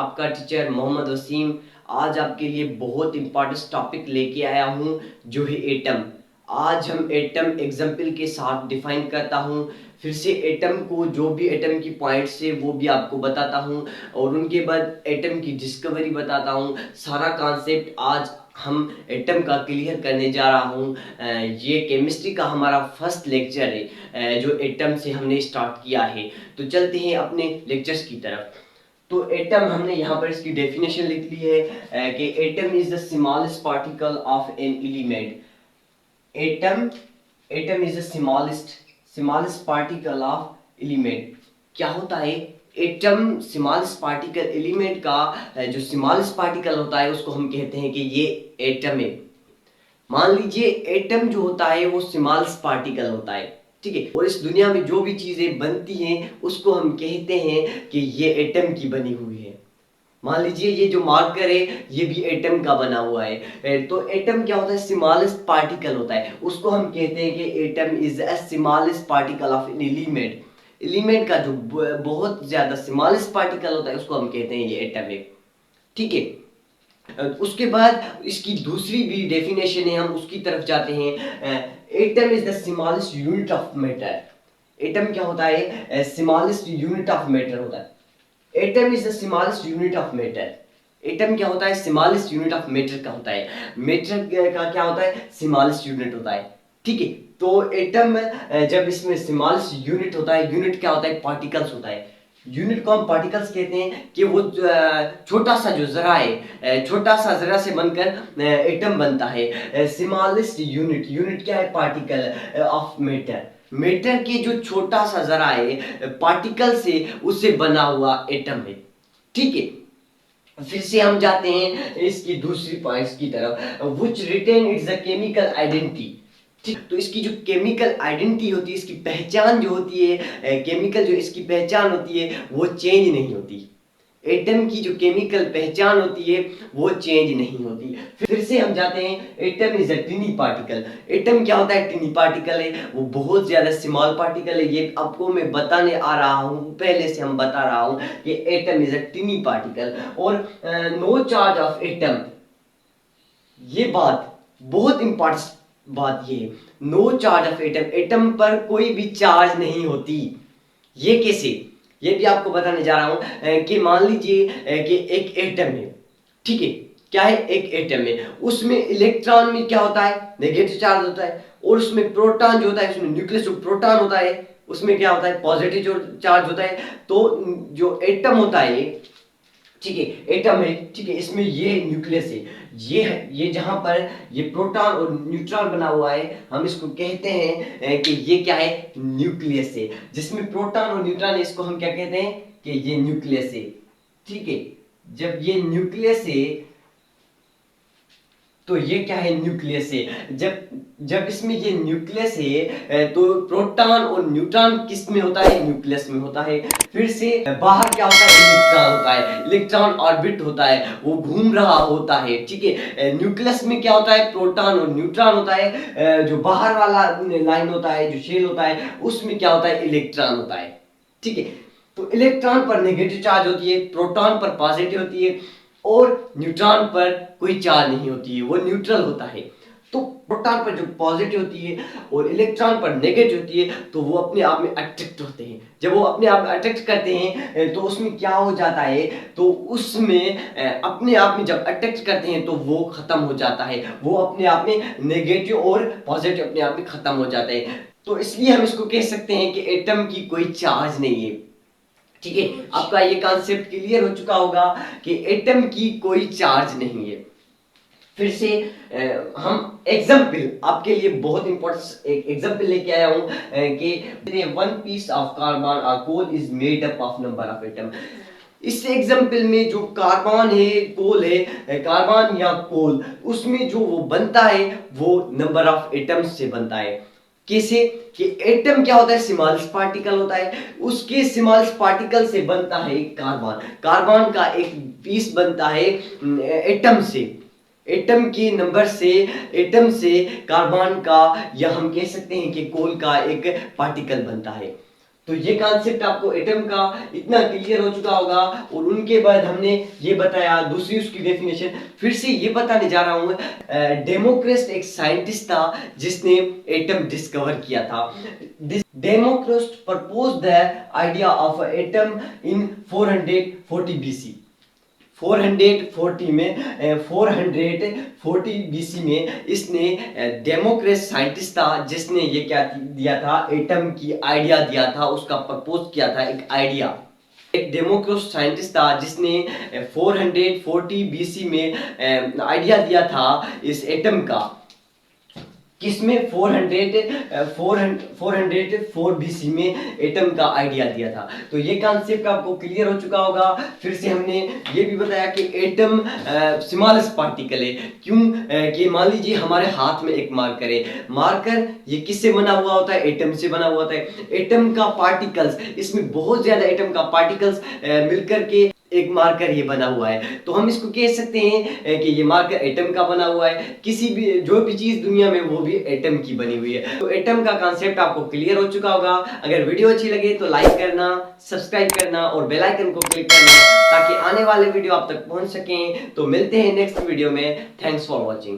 आपका टीचर मोहम्मद वसीम। आज आपके लिए बहुत इंपॉर्टेंट टॉपिक लेके आया हूँ जो है एटम। आज हम एटम एग्जाम्पल के साथ डिफाइन करता हूँ। फिर से एटम को जो भी एटम की पॉइंट्स है वो भी आपको बताता हूँ और उनके बाद एटम की डिस्कवरी बताता हूँ। सारा कॉन्सेप्ट आज हम एटम का क्लियर करने जा रहा हूँ। ये केमिस्ट्री का हमारा फर्स्ट लेक्चर है जो एटम से हमने स्टार्ट किया है। तो चलते हैं अपने लेक्चर्स की तरफ। तो एटम हमने यहाँ पर इसकी डेफिनेशन लिख ली है कि atom is the smallest particle of an element. Atom atom is the smallest particle of element. क्या होता है एटम? स्मॉलेस्ट पार्टिकल एलिमेंट का जो स्मॉलेस्ट पार्टिकल होता है उसको हम कहते हैं कि ये एटम है। मान लीजिए एटम जो होता है वो स्मॉलेस्ट पार्टिकल होता है, ठीक है। और इस दुनिया में जो भी चीजें बनती हैं उसको हम कहते हैं कि ये एटम की बनी हुई है। मान लीजिए ये जो मार्कर है ये भी एटम का बना हुआ है। तो एटम क्या होता है? स्मॉलेस्ट पार्टिकल होता है, उसको हम कहते हैं कि atom is a smallest particle of an element. Element का जो बहुत ज्यादा स्मॉलेस्ट पार्टिकल होता है उसको हम कहते हैं ये एटम है, ठीक है। उसके बाद इसकी दूसरी भी डेफिनेशन है, हम उसकी तरफ जाते हैं। Atom is the smallest unit of matter. Atom क्या होता है? स्मॉलेस्ट यूनिट ऑफ मैटर होता है। Atom is the smallest unit of matter. Atom क्या होता है? स्मॉलेस्ट यूनिट ऑफ मैटर का होता है। मैटर का क्या होता है? स्मॉलेस्ट यूनिट होता है, ठीक है। तो एटम जब इसमें स्मॉलेस्ट यूनिट होता है, यूनिट क्या होता है? पार्टिकल्स होता है। यूनिट को हम पार्टिकल्स कहते हैं कि वो छोटा सा जो जरा है, छोटा सा जरा से बनकर एटम बनता है। स्मॉलेस्ट यूनिट, यूनिट क्या है? Particle of matter. मैटर के जो छोटा सा जरा है पार्टिकल से उससे बना हुआ एटम है, ठीक है। फिर से हम जाते हैं इसकी दूसरी पॉइंट्स की तरफ। Which retain its the chemical identity, ठीक। तो इसकी जो केमिकल आइडेंटिटी होती है, इसकी पहचान जो होती है, केमिकल जो इसकी पहचान होती है वो चेंज नहीं होती। एटम की जो केमिकल पहचान होती है वो चेंज नहीं होती। फिर से हम जाते हैं, atom is a tiny particle. Atom क्या होता है? टिनी पार्टिकल है, वो बहुत ज्यादा स्मॉल पार्टिकल है। ये आपको मैं बताने आ रहा हूँ, पहले से हम बता रहा हूँ कि atom is a tiny particle. और नो चार्ज ऑफ एटम, ये बात बहुत इंपॉर्टेंट बात ये है। No charge of atom, atom पर कोई भी चार्ज नहीं होती। ये कैसे? ये भी आपको बताने जा रहा हूं कि मान लीजिए कि एक एटम है, ठीक है। क्या है? एक एटम है, उसमें इलेक्ट्रॉन में क्या होता है? नेगेटिव चार्ज होता है। और उसमें प्रोटॉन जो होता है, उसमें न्यूक्लियस जो प्रोटॉन होता है उसमें क्या होता है? पॉजिटिव जो चार्ज होता है। तो जो एटम होता है, ठीक है, एटम है, ठीक है, इसमें ये न्यूक्लियस है। ये जहां पर ये प्रोटॉन और न्यूट्रॉन बना हुआ है हम इसको कहते हैं कि ये क्या है? न्यूक्लियस है। जिसमें प्रोटॉन और न्यूट्रॉन है इसको हम क्या कहते हैं? कि ये न्यूक्लियस है, ठीक है। जब ये न्यूक्लियस है तो ये क्या है? न्यूक्लियस है। जब जब इसमें ये न्यूक्लियस है तो प्रोटॉन और न्यूट्रॉन किस में होता है? न्यूक्लियस में होता है। फिर से बाहर क्या होता है? इलेक्ट्रॉन होता है। इलेक्ट्रॉन ऑर्बिट होता है, वो घूम रहा होता है, ठीक है। न्यूक्लियस में क्या होता है? प्रोटॉन और न्यूट्रॉन होता है। जो बाहर वाला लाइन होता है, जो शेल होता है, उसमें क्या होता है? इलेक्ट्रॉन होता है, ठीक है। तो इलेक्ट्रॉन पर नेगेटिव चार्ज होती है, प्रोटॉन पर पॉजिटिव होती है और न्यूट्रॉन पर कोई चार्ज नहीं होती है, वो न्यूट्रल होता है। तो प्रोटॉन पर जो पॉजिटिव होती है और इलेक्ट्रॉन पर नेगेटिव होती है तो वो अपने आप में अट्रैक्ट होते हैं। जब वो अपने आप में अट्रैक्ट करते हैं तो उसमें क्या हो जाता है? तो उसमें अपने आप में जब अट्रैक्ट करते हैं तो वो खत्म हो जाता है। वो अपने आप में नेगेटिव और पॉजिटिव अपने आप में खत्म हो जाते हैं। तो इसलिए हम इसको कह सकते हैं कि एटम की कोई चार्ज नहीं है, ठीक है। आपका ये कॉन्सेप्ट क्लियर हो चुका होगा कि एटम की कोई चार्ज नहीं है। फिर से हम एग्जाम्पल आपके लिए बहुत इंपॉर्टेंट एक एग्जाम्पल लेके आया हूं कि वन पीस ऑफ कार्बन और coal is made up of number of atom. इस एग्जाम्पल में जो कार्बन है, कोल है, कार्बन या कोल, उसमें जो वो बनता है वो नंबर ऑफ एटम्स से बनता है। कैसे? कि एटम क्या होता है? स्मॉलेस्ट पार्टिकल होता है, उसके स्मॉलेस्ट पार्टिकल से बनता है कार्बन। कार्बन का एक पीस बनता है एटम से, एटम के नंबर से, एटम से कार्बन का, या हम कह सकते हैं कि कोल का एक पार्टिकल बनता है। तो ये कॉन्सेप्ट आपको एटम का इतना क्लियर हो चुका होगा। और उनके बाद हमने ये बताया दूसरी उसकी डेफिनेशन। फिर से ये बताने जा रहा हूं, डेमोक्रिस्ट एक साइंटिस्ट था जिसने एटम डिस्कवर किया था। Democritus propose the idea of atom in 440 BC. 440 BC में इसने डेमोक्रेट साइंटिस्ट था जिसने ये क्या दिया था, एटम की आइडिया दिया था, उसका प्रपोज किया था एक आइडिया। एक डेमोक्रेट साइंटिस्ट था जिसने 440 बीसी में आइडिया दिया था इस एटम का। किसमें? 404 बीसी में एटम का आइडिया दिया था। तो ये कॉन्सेप्ट आपको क्लियर हो चुका होगा। फिर से हमने ये भी बताया कि एटम स्मॉलेस्ट पार्टिकल है। क्यों? कि मान लीजिए हमारे हाथ में एक मार्कर है। मार्कर ये किससे बना हुआ होता है? एटम से बना हुआ होता है। एटम का पार्टिकल्स, इसमें बहुत ज्यादा एटम का पार्टिकल्स मिलकर के एक मार्कर ये बना हुआ है। तो हम इसको कह सकते हैं कि ये मार्कर एटम का बना हुआ है। किसी भी जो भी चीज दुनिया में वो भी एटम की बनी हुई है। तो एटम का कॉन्सेप्ट आपको क्लियर हो चुका होगा। अगर वीडियो अच्छी लगे तो लाइक करना, सब्सक्राइब करना और बेल आइकन को क्लिक करना ताकि आने वाले वीडियो आप तक पहुंच सकें। तो मिलते हैं नेक्स्ट वीडियो में। Thanks for watching.